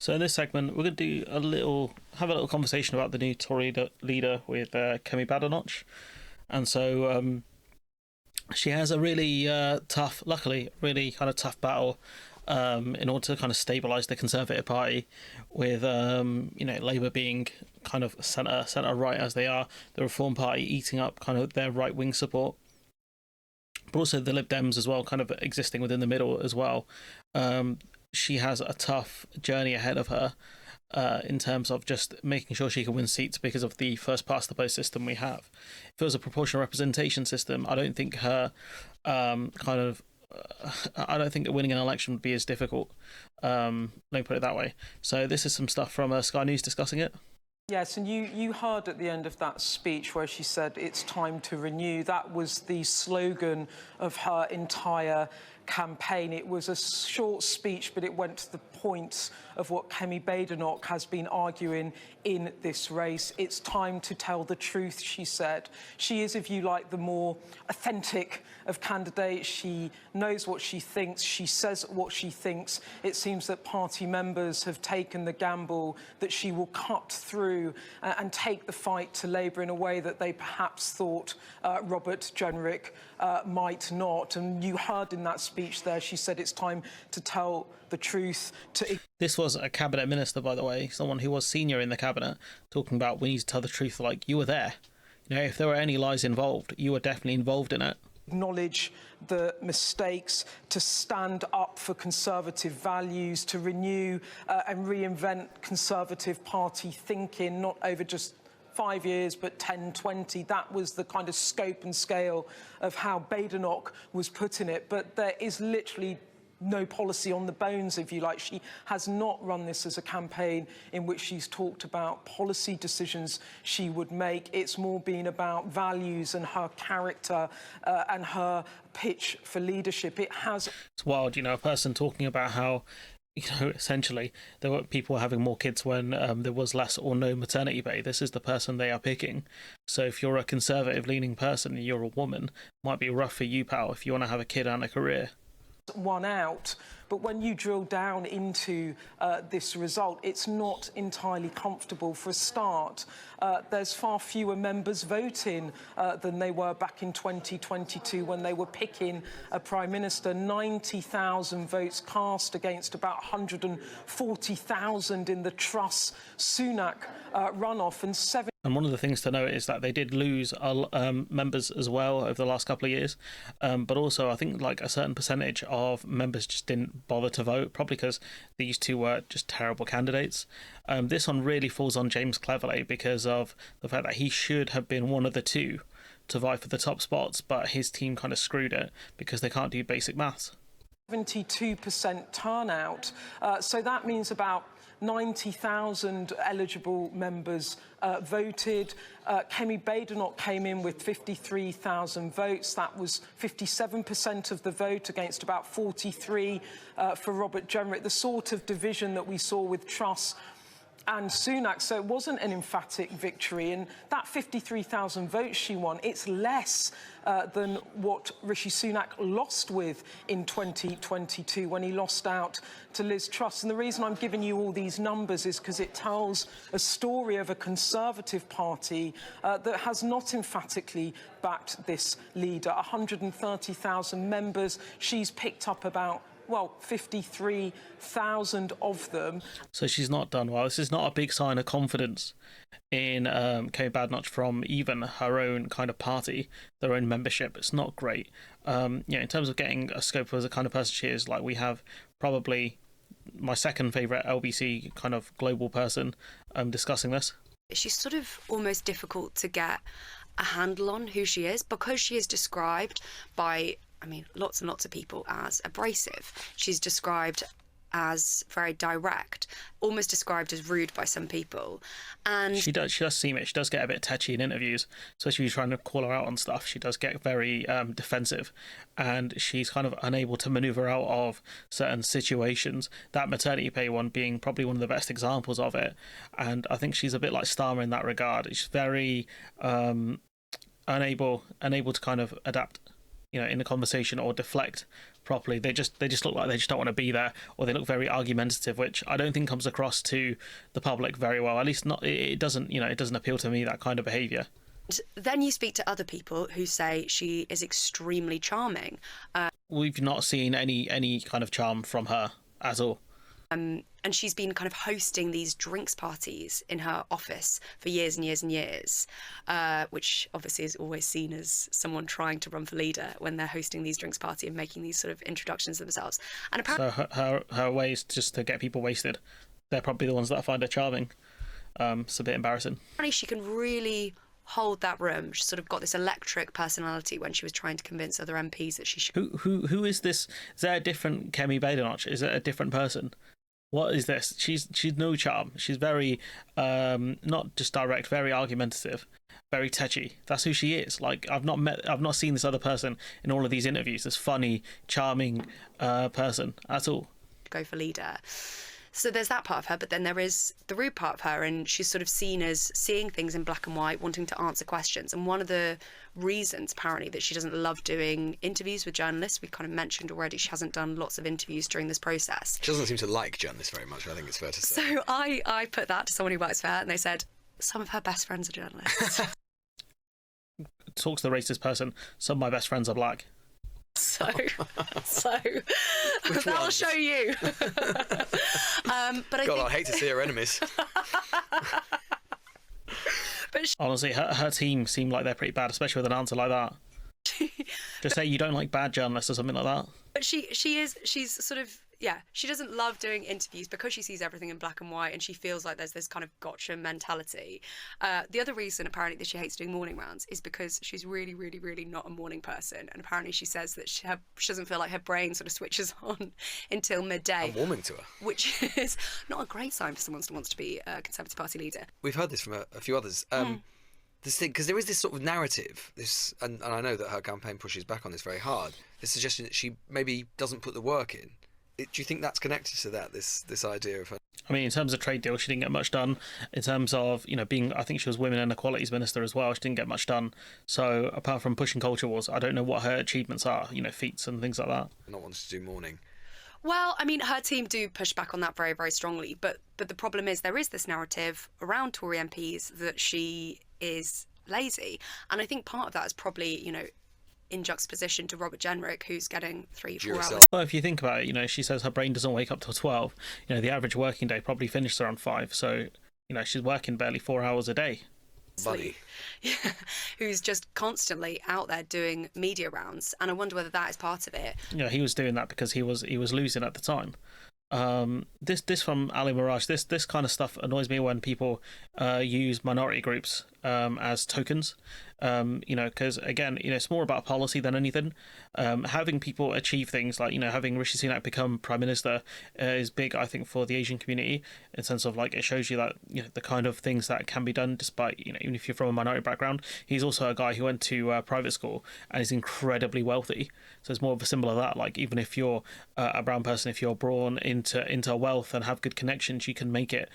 So in this segment, we're going to have a little conversation about the new Tory leader with Kemi Badenoch, and so she has a really luckily, really kind of tough battle in order to kind of stabilise the Conservative Party, with Labour being kind of centre right as they are, the Reform Party eating up kind of their right wing support, but also the Lib Dems as well, kind of existing within the middle as well. She has a tough journey ahead of her in terms of just making sure she can win seats because of the first past the post system we have. If it was a proportional representation system, I don't think I don't think winning an election would be as difficult. Let me put it that way. So this is some stuff from Sky News discussing it. Yes, and you heard at the end of that speech where she said it's time to renew. That was the slogan of her entire campaign. It was a short speech, but it went to the point of what Kemi Badenoch has been arguing in this race. It's time to tell the truth, she said. She is, if you like, the more authentic of candidates. She knows what she thinks. She says what she thinks. It seems that party members have taken the gamble that she will cut through and take the fight to Labour in a way that they perhaps thought Robert Jenrick might not. And you heard in that speech there, she said it's time to tell the truth. This was a cabinet minister, by the way, someone who was senior in the cabinet, talking about we need to tell the truth. Like, you were there. If there were any lies involved, you were definitely involved in it. Acknowledge the mistakes, to stand up for Conservative values, to renew and reinvent Conservative Party thinking, not over just 5 years, but 10, 20. That was the kind of scope and scale of how Badenoch was putting it. But there is literally no policy on the bones, if you like. She has not run this as a campaign in which she's talked about policy decisions she would make. It's more been about values and her character and her pitch for leadership. It's wild, a person talking about how essentially there were people having more kids when there was less or no maternity pay. This is the person they are picking. So if you're a conservative leaning person and you're a woman, it might be rough for you, pal, if you want to have a kid and a career. One out, but when you drill down into this result, it's not entirely comfortable. For a start, there's far fewer members voting than they were back in 2022 when they were picking a Prime Minister. 90,000 votes cast against about 140,000 in the Truss-Sunak runoff, and one of the things to note is that they did lose members as well over the last couple of years. But also, I think like a certain percentage of members just didn't bother to vote, probably because these two were just terrible candidates. This one really falls on James Cleverly because of the fact that he should have been one of the two to vie for the top spots, but his team kind of screwed it because they can't do basic maths. 72% turnout. So that means about 90,000 eligible members voted. Kemi Badenoch came in with 53,000 votes. That was 57% of the vote against about 43 for Robert Jenrick. The sort of division that we saw with Truss and Sunak, so it wasn't an emphatic victory. And that 53,000 votes she won, it's less than what Rishi Sunak lost with in 2022 when he lost out to Liz Truss. And the reason I'm giving you all these numbers is because it tells a story of a Conservative Party that has not emphatically backed this leader. 130,000 members, she's picked up about 53,000 of them. So she's not done well. This is not a big sign of confidence in Kemi Badenoch from even her own kind of party, their own membership. It's not great. In terms of getting a scope of the kind of person she is, like we have probably my second favourite LBC kind of global person discussing this. She's sort of almost difficult to get a handle on who she is because she is described by lots and lots of people as abrasive. She's described as very direct, almost described as rude by some people. And she does seem it. She does get a bit touchy in interviews, especially when you're trying to call her out on stuff. She does get very defensive, and she's kind of unable to maneuver out of certain situations. That maternity pay one being probably one of the best examples of it. And I think she's a bit like Starmer in that regard. She's very unable to kind of adapt in the conversation or deflect properly. They just look like they just don't want to be there, or they look very argumentative, which I don't think comes across to the public very well. At least not. It doesn't, it doesn't appeal to me, that kind of behaviour. Then you speak to other people who say she is extremely charming. We've not seen any kind of charm from her at all. And she's been kind of hosting these drinks parties in her office for years and years and years, which obviously is always seen as someone trying to run for leader when they're hosting these drinks party and making these sort of introductions themselves. And apparently, so her way is just to get people wasted. They're probably the ones that I find her charming. It's a bit embarrassing. Apparently she can really hold that room. She sort of got this electric personality when she was trying to convince other MPs that she should. Who is this? Is there a different Kemi Badenoch? Is it a different person? What is this? She's no charm. She's very not just direct, very argumentative, very touchy. That's who she is. Like I've not seen this other person in all of these interviews. This funny, charming person at all. Go for leader. So there's that part of her, but then there is the rude part of her, and she's sort of seen as seeing things in black and white, wanting to answer questions. And one of the reasons, apparently, that she doesn't love doing interviews with journalists, we kind of mentioned already, she hasn't done lots of interviews during this process. She doesn't seem to like journalists very much, I think it's fair to say. So I put that to someone who works for her, and they said, some of her best friends are journalists. Talk to the racist person. Some of my best friends are black. So that'll show you. But I hate to see her enemies. But honestly, her team seem like they're pretty bad, especially with an answer like that. Just say you don't like bad journalists or something like that. But she's sort of, yeah, she doesn't love doing interviews because she sees everything in black and white, and she feels like there's this kind of gotcha mentality. The other reason, apparently, that she hates doing morning rounds is because she's really, really, really not a morning person. And apparently she says that she doesn't feel like her brain sort of switches on until midday. I'm warming to her. Which is not a great sign for someone who wants to be a Conservative Party leader. We've heard this from a few others. This thing, because there is this sort of narrative, and I know that her campaign pushes back on this very hard, this suggestion that she maybe doesn't put the work in. Do you think that's connected to that, this idea of her? I mean, in terms of trade deals, she didn't get much done. In terms of, being, I think she was Women and Equalities Minister as well, she didn't get much done. So apart from pushing culture wars, I don't know what her achievements are, feats and things like that. Not wanting to do morning. Well, I mean, her team do push back on that very, very strongly. But the problem is there is this narrative around Tory MPs that she is lazy. And I think part of that is probably, in juxtaposition to Robert Jenrick, who's getting 3-4 hours. Well, if you think about it, she says her brain doesn't wake up till 12. The average working day probably finishes around 5. So, she's working barely 4 hours a day. Buddy. Yeah, who's just constantly out there doing media rounds, and I wonder whether that is part of it. He was doing that because he was losing at the time. This from Ali Mirage. This kind of stuff annoys me when people use minority groups as tokens. Because again, it's more about policy than anything. Having people achieve things like having Rishi Sunak become prime minister is big, I think, for the Asian community, in the sense of like it shows you that the kind of things that can be done despite even if you're from a minority background. He's also a guy who went to private school and is incredibly wealthy. So it's more of a symbol of that. Like even if you're a brown person, if you're born into wealth and have good connections, you can make it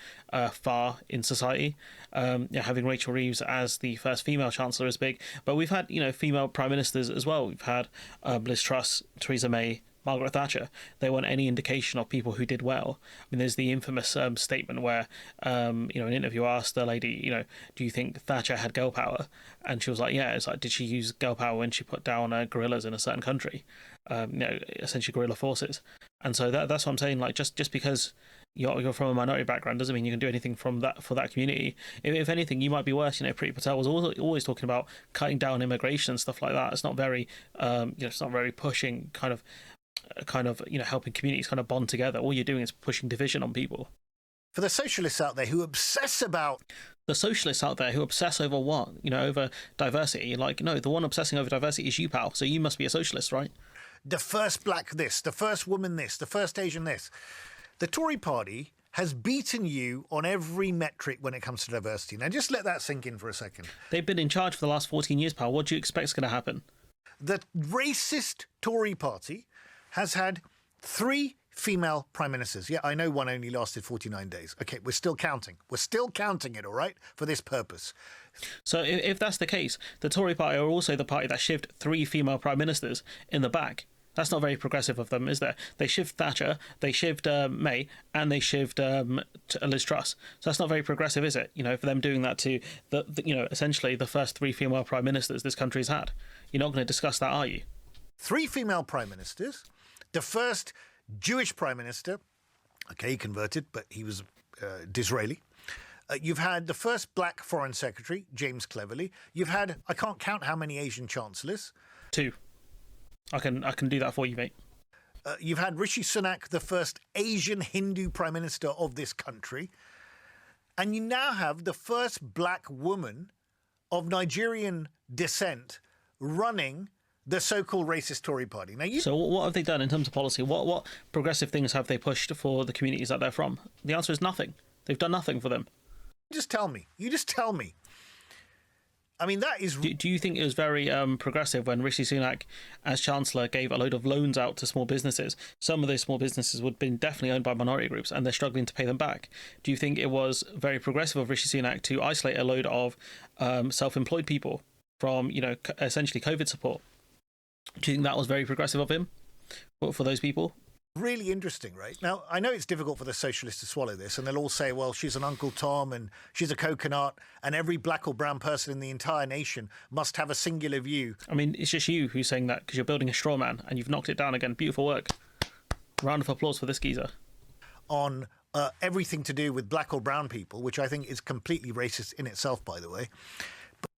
far in society. Having Rachel Reeves as the first female chancellor is big, but we've had female prime ministers as well. We've had Liz Truss, Theresa May, Margaret Thatcher. They weren't any indication of people who did well. I mean, there's the infamous statement where an interviewer asked the lady, do you think Thatcher had girl power? And she was like, yeah. It's like, did she use girl power when she put down guerrillas in a certain country? Essentially guerrilla forces. And so that's what I'm saying. Like just because you're from a minority background doesn't mean you can do anything for that community. If anything, you might be worse. Priti Patel was always talking about cutting down immigration and stuff like that. It's not very it's not very pushing kind of helping communities kind of bond together. All you're doing is pushing division on people. For the socialists out there who obsess about... The socialists out there who obsess over what? Over diversity. Like, no, the one obsessing over diversity is you, pal. So you must be a socialist, right? The first black this, the first woman this, the first Asian this. The Tory party has beaten you on every metric when it comes to diversity. Now, just let that sink in for a second. They've been in charge for the last 14 years, pal. What do you expect is going to happen? The racist Tory party has had 3 female prime ministers. Yeah, I know one only lasted 49 days. Okay, we're still counting. We're still counting it, all right, for this purpose. So if that's the case, the Tory party are also the party that shivved 3 female prime ministers in the back. That's not very progressive of them, is there? They shivved Thatcher, they shivved May, and they shivved Liz Truss. So that's not very progressive, is it? For them doing that to essentially the first 3 female prime ministers this country's had. You're not going to discuss that, are you? 3 female prime ministers. The first Jewish prime minister. Okay, he converted, but he was Disraeli. You've had the first black foreign secretary, James Cleverly. You've had, I can't count how many Asian chancellors. 2. I can do that for you, mate. You've had Rishi Sunak, the first Asian Hindu prime minister of this country. And you now have the first black woman of Nigerian descent running the so-called racist Tory party. Now, So what have they done in terms of policy? What progressive things have they pushed for the communities that they're from? The answer is nothing. They've done nothing for them. You just tell me. I mean, that is... Do you think it was very progressive when Rishi Sunak, as Chancellor, gave a load of loans out to small businesses? Some of those small businesses would have been definitely owned by minority groups, and they're struggling to pay them back. Do you think it was very progressive of Rishi Sunak to isolate a load of self-employed people from, essentially COVID support? Do you think that was very progressive of him for those people? Really interesting, right? Now, I know it's difficult for the socialists to swallow this, and they'll all say, well, she's an Uncle Tom and she's a coconut, and every black or brown person in the entire nation must have a singular view. I mean, it's just you who's saying that because you're building a straw man and you've knocked it down again. Beautiful work. Round of applause for this geezer. On everything to do with black or brown people, which I think is completely racist in itself, by the way.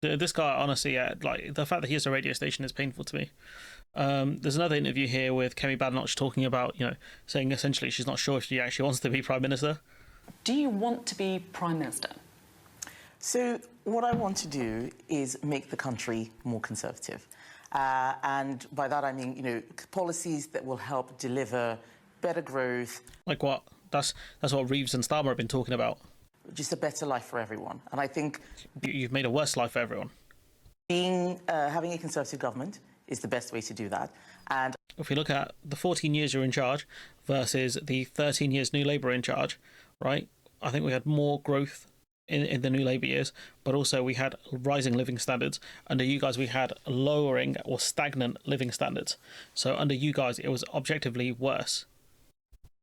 This guy, honestly, like the fact that he has a radio station is painful to me. There's another interview here with Kemi Badenoch talking about, saying essentially she's not sure if she actually wants to be Prime Minister. Do you want to be Prime Minister? So what I want to do is make the country more conservative. And by that I mean, policies that will help deliver better growth. Like what? That's what Reeves and Starmer have been talking about. Just a better life for everyone. And I think... You've made a worse life for everyone. Having a Conservative government is the best way to do that. And if we look at the 14 years you're in charge versus the 13 years New Labour in charge, right, I think we had more growth in the New Labour years, but also we had rising living standards. Under you guys, we had lowering or stagnant living standards. So under you guys, it was objectively worse.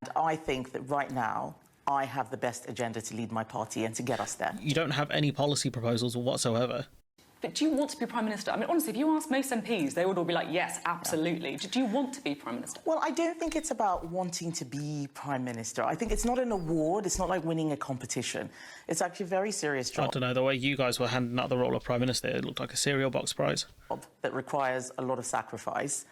And I think that right now, I have the best agenda to lead my party and to get us there. You don't have any policy proposals whatsoever. But do you want to be Prime Minister? I mean, honestly, if you ask most MPs, they would all be like, yes, absolutely. Yeah. Do you want to be Prime Minister? Well, I don't think it's about wanting to be Prime Minister. I think it's not an award. It's not like winning a competition. It's actually a very serious job. I don't know, the way you guys were handing out the role of Prime Minister, it looked like a cereal box prize. That requires a lot of sacrifice.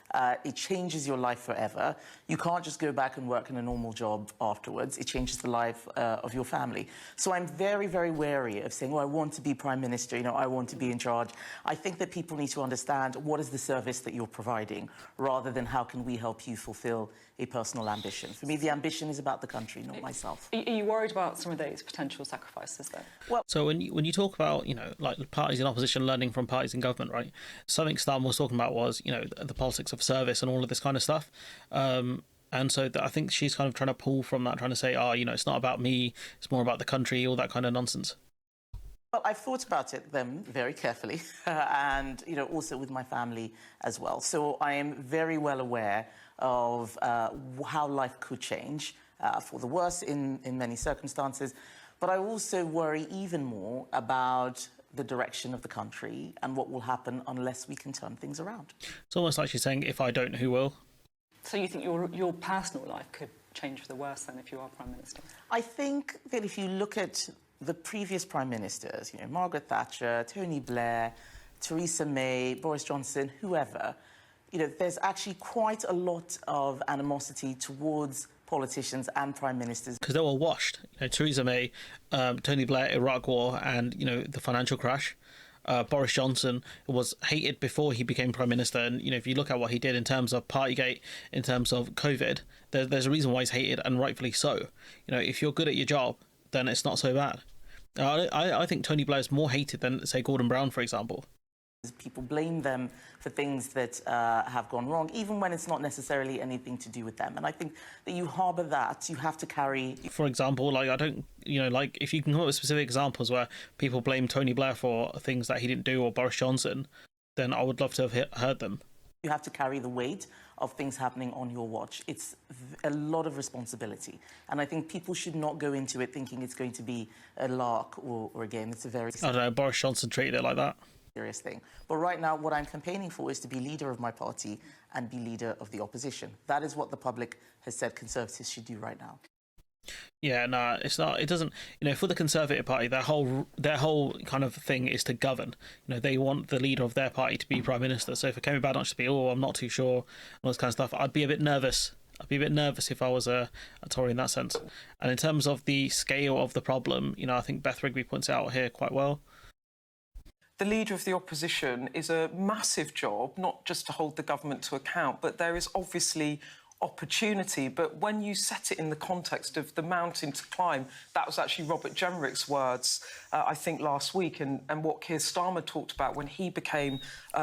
It changes your life forever. You can't just go back and work in a normal job afterwards. It changes the life of your family. So I'm very, very wary of saying, oh, I want to be Prime Minister, I want to be in charge. I think that people need to understand what is the service that you're providing, rather than how can we help you fulfil a personal ambition. For me, the ambition is about the country, not myself. Are you worried about some of those potential sacrifices, though? Well, so when you talk about, like parties in opposition learning from parties in government, right? Something Starmer was talking about was, the politics of service and all of this kind of stuff. And so I think she's kind of trying to pull from that, trying to say, it's not about me, it's more about the country, all that kind of nonsense. Well, I've thought about it very carefully, and also with my family as well. So I am very well aware of how life could change for the worse in many circumstances. But I also worry even more about the direction of the country and what will happen unless we can turn things around. It's almost like she's saying, if I don't, who will? So you think your personal life could change for the worse then if you are Prime Minister? I think that if you look at the previous Prime Ministers, Margaret Thatcher, Tony Blair, Theresa May, Boris Johnson, whoever, there's actually quite a lot of animosity towards politicians and prime ministers. Because they were washed. Theresa May, Tony Blair, Iraq War, and, the financial crash. Boris Johnson was hated before he became Prime Minister. And, if you look at what he did in terms of Partygate, in terms of COVID, there's a reason why he's hated, and rightfully so. If you're good at your job, then it's not so bad. I think Tony Blair is more hated than, say, Gordon Brown, for example. People blame them for things that have gone wrong, even when it's not necessarily anything to do with them. And I think that you harbour that, you have to carry... For example, if you can come up with specific examples where people blame Tony Blair for things that he didn't do, or Boris Johnson, then I would love to have heard them. You have to carry the weight of things happening on your watch. It's a lot of responsibility. And I think people should not go into it thinking it's going to be a lark or a game. It's a very I don't know, Boris Johnson treated it like that. serious thing. But right now, what I'm campaigning for is to be leader of my party and be leader of the opposition. That is what the public has said Conservatives should do right now. Yeah, no, it's not. It doesn't. For the Conservative Party, their whole kind of thing is to govern. They want the leader of their party to be prime minister. So for Kemi Badenoch to be, I'm not too sure, all this kind of stuff, I'd be a bit nervous. I'd be a bit nervous if I was a Tory in that sense. And in terms of the scale of the problem, I think Beth Rigby points out here quite well. The leader of the opposition is a massive job, not just to hold the government to account, but there is obviously opportunity. But when you set it in the context of the mountain to climb, that was actually Robert Jenrick's words, I think, last week, and what Keir Starmer talked about when he became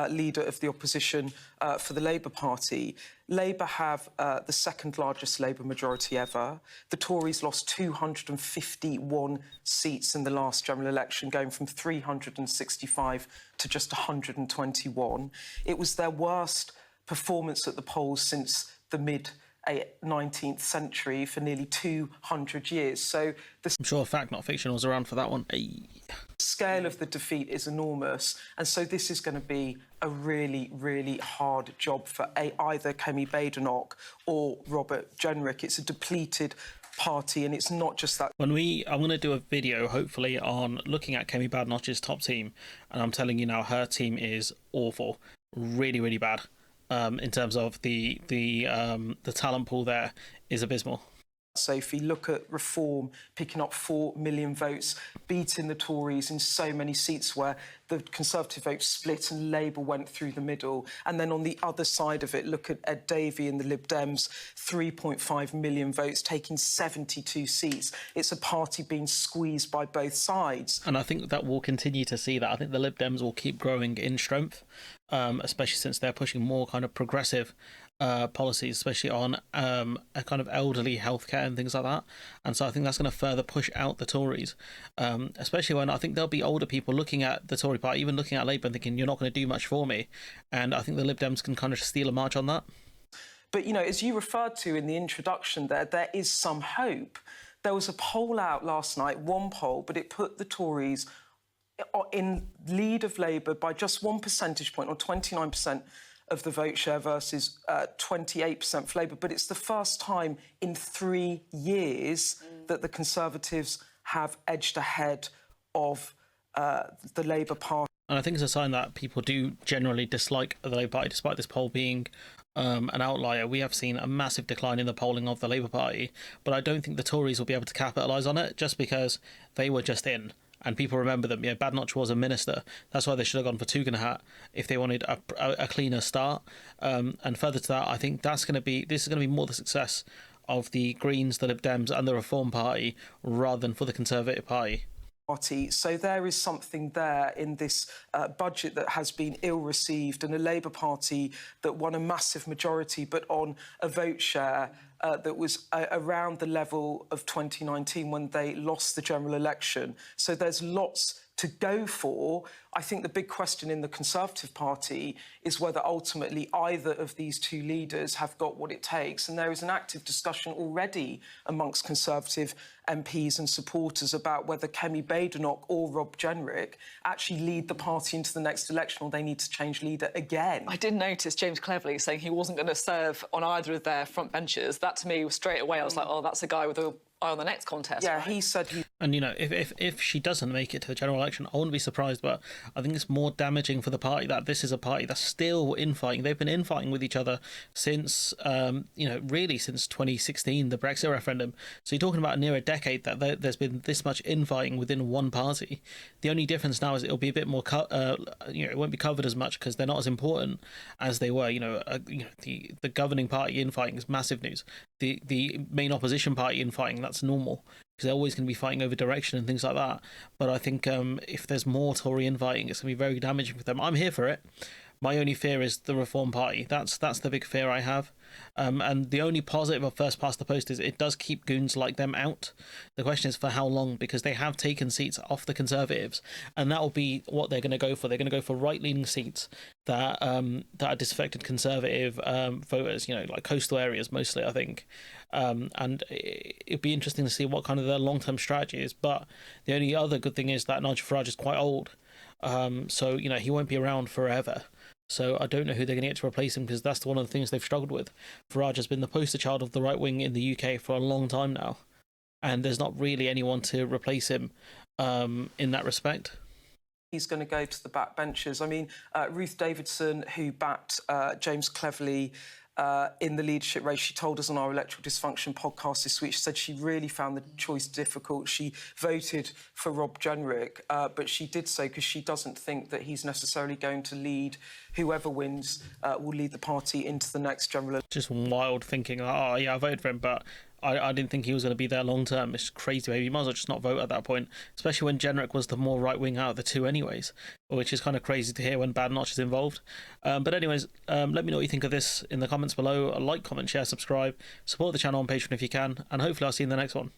leader of the opposition for the Labour Party. Labour have the second largest Labour majority ever. The Tories lost 251 seats in the last general election, going from 365 to just 121. It was their worst performance at the polls since the mid-19th century, for nearly 200 years. So I'm sure fact, not fiction, was around for that one. Hey. The scale of the defeat is enormous, and so this is going to be a really, really hard job for either Kemi Badenoch or Robert Jenrick. It's a depleted party, and it's not just that. I'm going to do a video, hopefully, on looking at Kemi Badenoch's top team, and I'm telling you now, her team is awful, really, really bad. In terms of the talent pool there is abysmal. So if you look at Reform picking up 4 million votes, beating the Tories in so many seats where the Conservative vote split and Labour went through the middle. And then on the other side of it, look at Ed Davey and the Lib Dems, 3.5 million votes, taking 72 seats. It's a party being squeezed by both sides. And I think that we'll continue to see that. I think the Lib Dems will keep growing in strength, especially since they're pushing more kind of progressive policies, especially on a kind of elderly healthcare and things like that. And so I think that's going to further push out the Tories, especially when I think there'll be older people looking at the Tory party, even looking at Labour and thinking, you're not going to do much for me. And I think the Lib Dems can kind of steal a march on that. But, as you referred to in the introduction there is some hope. There was a poll out last night, one poll, but it put the Tories in lead of Labour by just 1 percentage point, or 29% of the vote share versus 28% for Labour. But it's the first time in 3 years that the Conservatives have edged ahead of the Labour Party. And I think it's a sign that people do generally dislike the Labour Party, despite this poll being an outlier. We have seen a massive decline in the polling of the Labour Party, but I don't think the Tories will be able to capitalise on it just because they were just in. And people remember them. Badenoch was a minister. That's why they should have gone for Tugendhat if they wanted a cleaner start. And further to that, I think this is going to be more the success of the Greens, the Lib Dems, and the Reform Party rather than for the Conservative Party. So there is something there in this budget that has been ill-received, and a Labour Party that won a massive majority but on a vote share that was around the level of 2019 when they lost the general election. So there's lots to go for. I think the big question in the Conservative Party is whether ultimately either of these two leaders have got what it takes. And there is an active discussion already amongst Conservative MPs and supporters about whether Kemi Badenoch or Rob Jenrick actually lead the party into the next election, or they need to change leader again. I did notice James Cleverly saying he wasn't going to serve on either of their front benches. That to me, straight away, I was like, oh, that's a guy with an eye on the next contest. Yeah, right? he said he... And, if she doesn't make it to the general election, I wouldn't be surprised, but I think it's more damaging for the party that this is a party that's still infighting. They've been infighting with each other since, really since 2016, the Brexit referendum. So you're talking about near a decade that there's been this much infighting within one party. The only difference now is it'll be a bit more, it won't be covered as much because they're not as important as they were. The governing party infighting is massive news. The main opposition party infighting, that's normal, because they're always going to be fighting over direction and things like that. But I think if there's more Tory infighting, it's going to be very damaging for them. I'm here for it, My only fear is the Reform Party. That's the big fear I have. And the only positive of first past the post is it does keep goons like them out. The question is for how long, because they have taken seats off the Conservatives, and that will be what they're going to go for. They're going to go for right-leaning seats that are disaffected Conservative voters, like coastal areas mostly, I think. And it'd be interesting to see what kind of their long-term strategy is. But the only other good thing is that Nigel Farage is quite old. So, he won't be around forever. So I don't know who they're going to get to replace him, because that's one of the things they've struggled with. Farage has been the poster child of the right wing in the UK for a long time now, and there's not really anyone to replace him in that respect. He's going to go to the backbenchers. I mean, Ruth Davidson, who backed James Cleverly in the leadership race, she told us on our Electoral Dysfunction podcast this week, she said she really found the choice difficult. She voted for Rob Jenrick, but she did so because she doesn't think that he's necessarily going to lead, whoever wins, will lead the party into the next general election. Just wild thinking, oh yeah, I voted for him, but I didn't think he was going to be there long term. It's crazy, baby. You might as well just not vote at that point, especially when Jenrick was the more right wing out of the two anyways, which is kind of crazy to hear when Badenoch is involved. But anyways, let me know what you think of this in the comments below. Like, comment, share, subscribe, support the channel on Patreon if you can, and hopefully I'll see you in the next one.